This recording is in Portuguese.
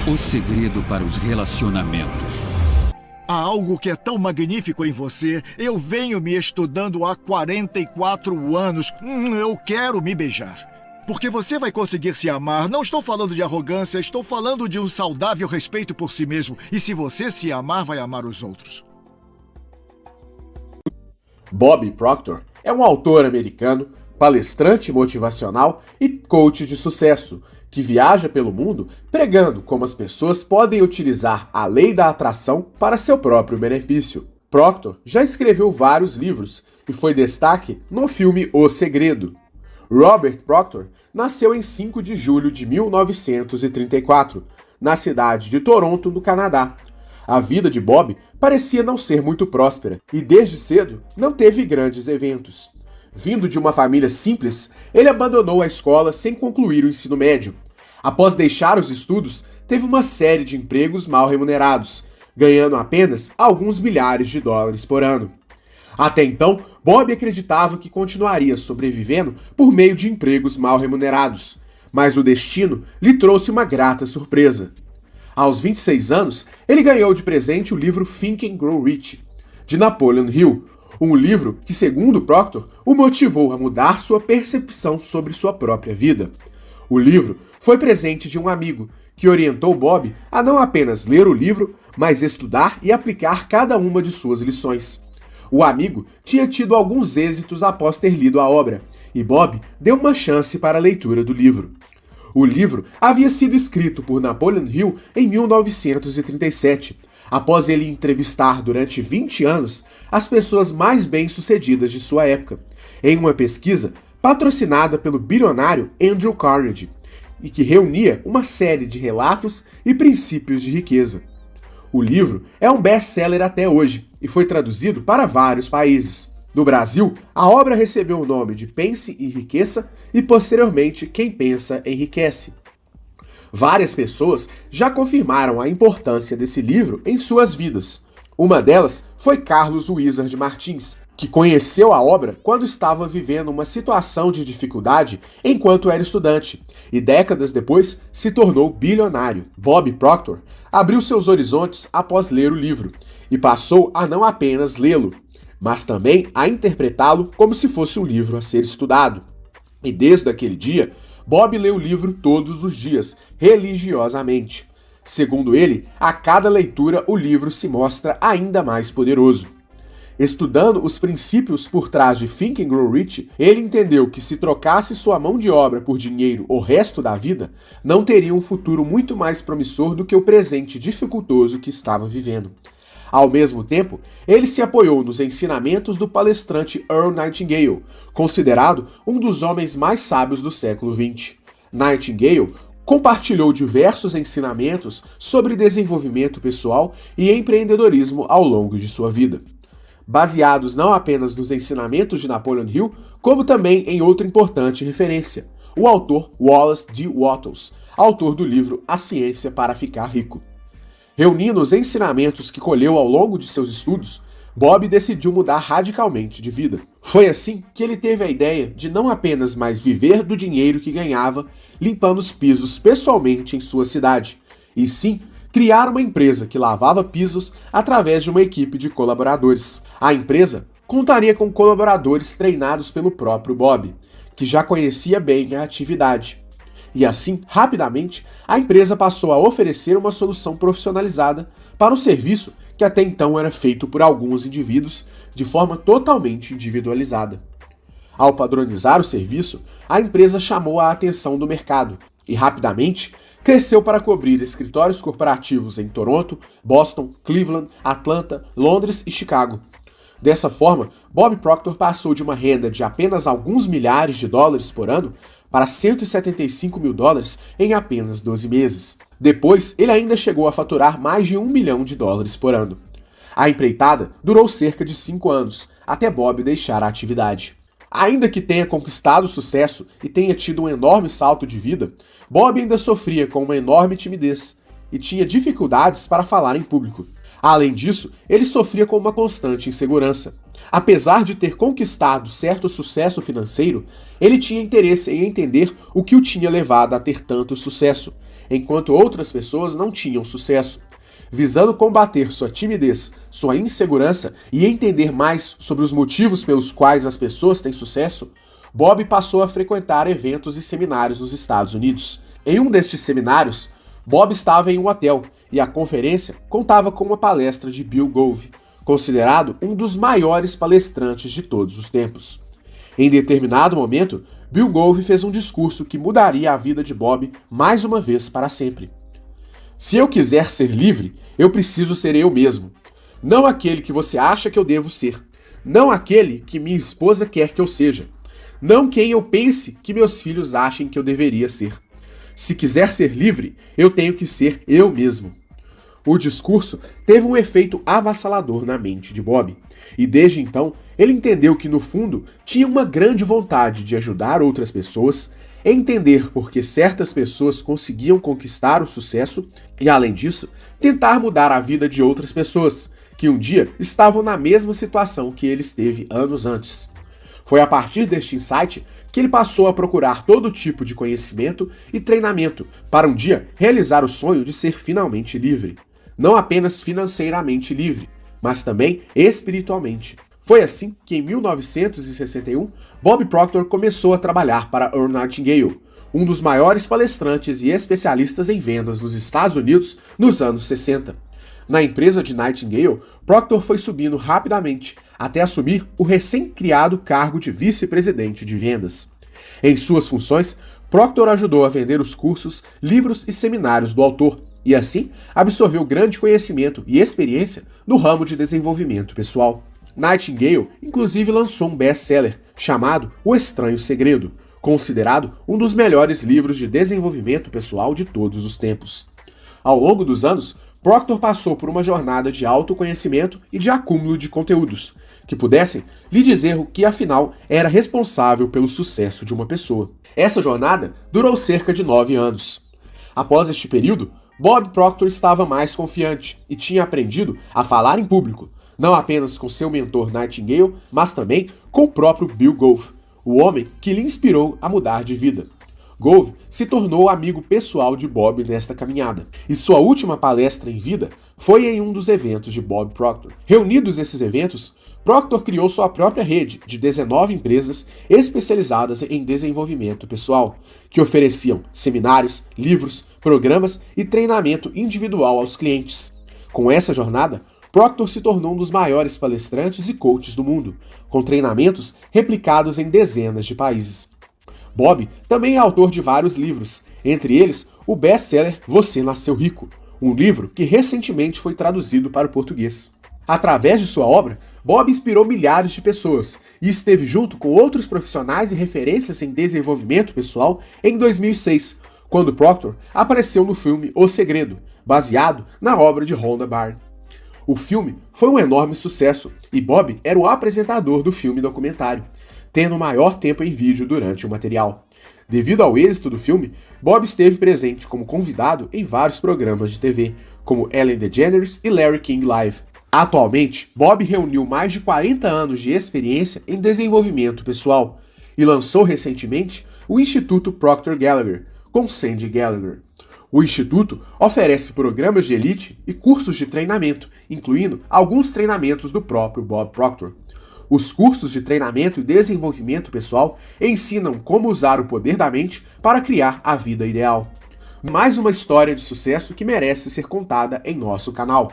O segredo para os relacionamentos. Há algo que é tão magnífico em você. Eu venho me estudando há 44 anos. Eu quero me beijar. Porque você vai conseguir se amar. Não estou falando de arrogância, estou falando de um saudável respeito por si mesmo. E se você se amar, vai amar os outros. Bob Proctor é um autor americano, palestrante motivacional e coach de sucesso, que viaja pelo mundo pregando como as pessoas podem utilizar a lei da atração para seu próprio benefício. Proctor já escreveu vários livros e foi destaque no filme O Segredo. Robert Proctor nasceu em 5 de julho de 1934, na cidade de Toronto, no Canadá. A vida de Bob parecia não ser muito próspera e desde cedo não teve grandes eventos. Vindo de uma família simples, ele abandonou a escola sem concluir o ensino médio. Após deixar os estudos, teve uma série de empregos mal remunerados, ganhando apenas alguns milhares de dólares por ano. Até então, Bob acreditava que continuaria sobrevivendo por meio de empregos mal remunerados, mas o destino lhe trouxe uma grata surpresa. Aos 26 anos, ele ganhou de presente o livro Think and Grow Rich, de Napoleon Hill, um livro que, segundo Proctor, o motivou a mudar sua percepção sobre sua própria vida. O livro foi presente de um amigo, que orientou Bob a não apenas ler o livro, mas estudar e aplicar cada uma de suas lições. O amigo tinha tido alguns êxitos após ter lido a obra, e Bob deu uma chance para a leitura do livro. O livro havia sido escrito por Napoleon Hill em 1937, após ele entrevistar durante 20 anos as pessoas mais bem-sucedidas de sua época, em uma pesquisa patrocinada pelo bilionário Andrew Carnegie, e que reunia uma série de relatos e princípios de riqueza. O livro é um best-seller até hoje e foi traduzido para vários países. No Brasil, a obra recebeu o nome de Pense e Enriqueça e, posteriormente, Quem Pensa Enriquece. Várias pessoas já confirmaram a importância desse livro em suas vidas. Uma delas foi Carlos Wizard Martins, que conheceu a obra quando estava vivendo uma situação de dificuldade enquanto era estudante, e décadas depois se tornou bilionário. Bob Proctor abriu seus horizontes após ler o livro, e passou a não apenas lê-lo, mas também a interpretá-lo como se fosse um livro a ser estudado. E desde aquele dia, Bob lê o livro todos os dias, religiosamente. Segundo ele, a cada leitura o livro se mostra ainda mais poderoso. Estudando os princípios por trás de Think and Grow Rich, ele entendeu que se trocasse sua mão de obra por dinheiro o resto da vida, não teria um futuro muito mais promissor do que o presente dificultoso que estava vivendo. Ao mesmo tempo, ele se apoiou nos ensinamentos do palestrante Earl Nightingale, considerado um dos homens mais sábios do século XX. Nightingale compartilhou diversos ensinamentos sobre desenvolvimento pessoal e empreendedorismo ao longo de sua vida, baseados não apenas nos ensinamentos de Napoleon Hill, como também em outra importante referência, o autor Wallace D. Wattles, autor do livro A Ciência para Ficar Rico. Reunindo os ensinamentos que colheu ao longo de seus estudos, Bob decidiu mudar radicalmente de vida. Foi assim que ele teve a ideia de não apenas mais viver do dinheiro que ganhava limpando os pisos pessoalmente em sua cidade, e sim criar uma empresa que lavava pisos através de uma equipe de colaboradores. A empresa contaria com colaboradores treinados pelo próprio Bob, que já conhecia bem a atividade. E assim, rapidamente, a empresa passou a oferecer uma solução profissionalizada para um serviço que até então era feito por alguns indivíduos de forma totalmente individualizada. Ao padronizar o serviço, a empresa chamou a atenção do mercado e rapidamente cresceu para cobrir escritórios corporativos em Toronto, Boston, Cleveland, Atlanta, Londres e Chicago. Dessa forma, Bob Proctor passou de uma renda de apenas alguns milhares de dólares por ano para 175 mil dólares em apenas 12 meses. Depois, ele ainda chegou a faturar mais de $1 milhão por ano. A empreitada durou cerca de 5 anos, até Bob deixar a atividade. Ainda que tenha conquistado sucesso e tenha tido um enorme salto de vida, Bob ainda sofria com uma enorme timidez e tinha dificuldades para falar em público. Além disso, ele sofria com uma constante insegurança. Apesar de ter conquistado certo sucesso financeiro, ele tinha interesse em entender o que o tinha levado a ter tanto sucesso, enquanto outras pessoas não tinham sucesso. Visando combater sua timidez, sua insegurança e entender mais sobre os motivos pelos quais as pessoas têm sucesso, Bob passou a frequentar eventos e seminários nos Estados Unidos. Em um destes seminários, Bob estava em um hotel e a conferência contava com uma palestra de Bill Gove, considerado um dos maiores palestrantes de todos os tempos. Em determinado momento, Bill Gove fez um discurso que mudaria a vida de Bob mais uma vez para sempre. Se eu quiser ser livre, eu preciso ser eu mesmo. Não aquele que você acha que eu devo ser. Não aquele que minha esposa quer que eu seja. Não quem eu pense que meus filhos achem que eu deveria ser. Se quiser ser livre, eu tenho que ser eu mesmo. O discurso teve um efeito avassalador na mente de Bob, e desde então ele entendeu que no fundo tinha uma grande vontade de ajudar outras pessoas, entender por que certas pessoas conseguiam conquistar o sucesso e, além disso, tentar mudar a vida de outras pessoas que um dia estavam na mesma situação que ele esteve anos antes. Foi a partir deste insight que ele passou a procurar todo tipo de conhecimento e treinamento para um dia realizar o sonho de ser finalmente livre. Não apenas financeiramente livre, mas também espiritualmente. Foi assim que, em 1961, Bob Proctor começou a trabalhar para Earl Nightingale, um dos maiores palestrantes e especialistas em vendas nos Estados Unidos nos anos 60. Na empresa de Nightingale, Proctor foi subindo rapidamente até assumir o recém-criado cargo de vice-presidente de vendas. Em suas funções, Proctor ajudou a vender os cursos, livros e seminários do autor, e assim absorveu grande conhecimento e experiência no ramo de desenvolvimento pessoal. Nightingale, inclusive, lançou um best-seller chamado O Estranho Segredo, considerado um dos melhores livros de desenvolvimento pessoal de todos os tempos. Ao longo dos anos, Proctor passou por uma jornada de autoconhecimento e de acúmulo de conteúdos, que pudessem lhe dizer o que afinal era responsável pelo sucesso de uma pessoa. Essa jornada durou cerca de 9 anos. Após este período, Bob Proctor estava mais confiante e tinha aprendido a falar em público, não apenas com seu mentor Nightingale, mas também com o próprio Bill Gove, o homem que lhe inspirou a mudar de vida. Gove se tornou amigo pessoal de Bob nesta caminhada, e sua última palestra em vida foi em um dos eventos de Bob Proctor. Reunidos nesses eventos, Proctor criou sua própria rede de 19 empresas especializadas em desenvolvimento pessoal, que ofereciam seminários, livros, programas e treinamento individual aos clientes. Com essa jornada, Proctor se tornou um dos maiores palestrantes e coaches do mundo, com treinamentos replicados em dezenas de países. Bob também é autor de vários livros, entre eles o best-seller Você Nasceu Rico, um livro que recentemente foi traduzido para o português. Através de sua obra, Bob inspirou milhares de pessoas e esteve junto com outros profissionais e referências em desenvolvimento pessoal em 2006, quando Proctor apareceu no filme O Segredo, baseado na obra de Rhonda Byrne. O filme foi um enorme sucesso e Bob era o apresentador do filme documentário, tendo o maior tempo em vídeo durante o material. Devido ao êxito do filme, Bob esteve presente como convidado em vários programas de TV, como Ellen DeGeneres e Larry King Live. Atualmente, Bob reuniu mais de 40 anos de experiência em desenvolvimento pessoal e lançou recentemente o Instituto Proctor Gallagher, com Sandy Gallagher. O Instituto oferece programas de elite e cursos de treinamento, incluindo alguns treinamentos do próprio Bob Proctor. Os cursos de treinamento e desenvolvimento pessoal ensinam como usar o poder da mente para criar a vida ideal. Mais uma história de sucesso que merece ser contada em nosso canal.